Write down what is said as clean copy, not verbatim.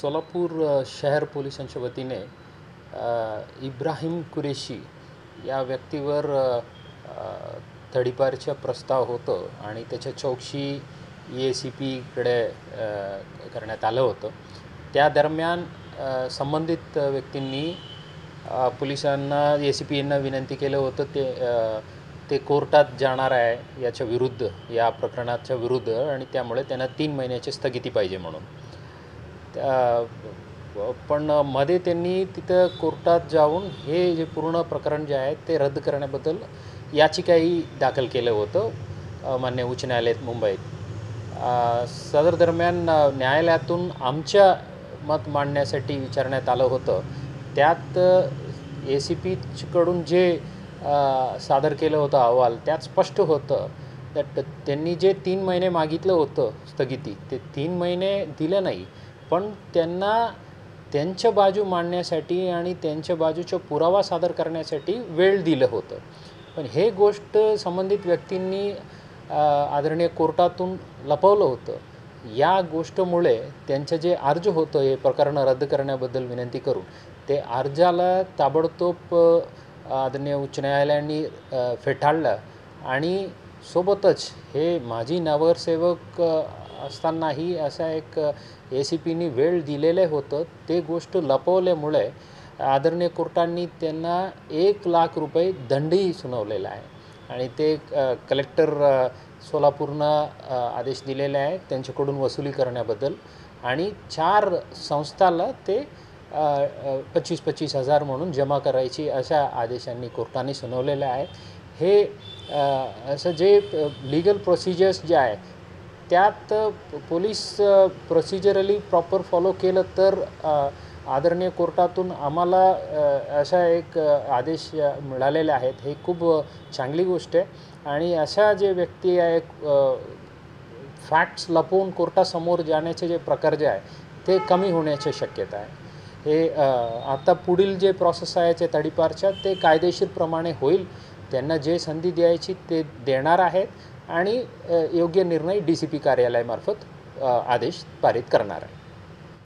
सोलापूर शहर पोलिसांच्या वतीने इब्राहिम कुरेशी या व्यक्तीवर तडीपारचा प्रस्ताव होतं आणि त्याच्या चौकशी EACPकडे करण्यात आलं होतं। त्या दरम्यान संबंधित व्यक्तींनी पोलिसांना EACPना विनंती केलं होतं ते कोर्टात जाणार आहे याच्या विरुद्ध, या प्रकरणाच्या विरुद्ध, आणि त्यामुळे त्यांना 3 महिन्याची स्थगिती पाहिजे म्हणून। पण मध्ये त्यांनी तिथं कोर्टात जाऊन हे जे पूर्ण प्रकरण जे आहे ते रद्द करण्याबद्दल याचिकाही दाखल केलं होतं माननीय उच्च न्यायालयात मुंबईत। सदर दरम्यान न्यायालयातून आमच्या मत मांडण्यासाठी विचारण्यात आलं होतं। त्यात EACPकडून जे सादर केलं होतं अहवाल, त्यात स्पष्ट होतं की त्यांनी जे 3 महिने मागितलं होतं स्थगिती, ते 3 महिने दिलं नाही, पण त्यांना त्यांच्या बाजू मांडण्यासाठी आणि त्यांच्या बाजूचा पुरावा सादर करण्यासाठी वेळ दिलं होतं। पण हे गोष्ट संबंधित व्यक्तींनी आदरणीय कोर्टातून लपवलं होतं। या गोष्टीमुळे त्यांचं जे अर्ज होतं हे प्रकरण रद्द करण्याबद्दल विनंती करून, ते अर्जाला ताबडतोब आदरणीय उच्च न्यायालयाने फेटाळलं आणि सोबतच हे माजी नगरसेवक असतानाही असा एक EACPने वेळ दिलेले होतं, ते गोष्ट लपवल्यामुळे आदरणीय कोर्टांनी त्यांना 1 लाख रुपये दंडही सुनावलेला आहे आणि ते कलेक्टर सोलापूरनं आदेश दिलेले आहे त्यांच्याकडून वसुली करण्याबद्दल, आणि 4 संस्थाला ते 25-25 हजार म्हणून जमा करायची अशा आदेशांनी कोर्टाने सुनावलेलं आहे। हे असं जे लीगल प्रोसिजर्स जे आहे त्यात पोलीस प्रोसिजरली प्रॉपर फॉलो केलं तर आदरणीय कोर्टातून आम्हाला अशा एक आदेश मिळालेले आहेत। हे खूप चांगली गोष्ट आहे आणि अशा जे व्यक्ती आहे फॅक्ट्स लपवून कोर्टासमोर जाण्याचे जे प्रकार जे आहे ते कमी होण्याची शक्यता आहे। हे आता पुढील जे प्रोसेस आहे ते तडीपारच्या ते कायदेशीरप्रमाणे होईल। त्यांना जे संधी द्यायची ते देणार आहेत आणि योग्य निर्णय DCP कार्यालयामार्फत आदेश पारित करणार आहे।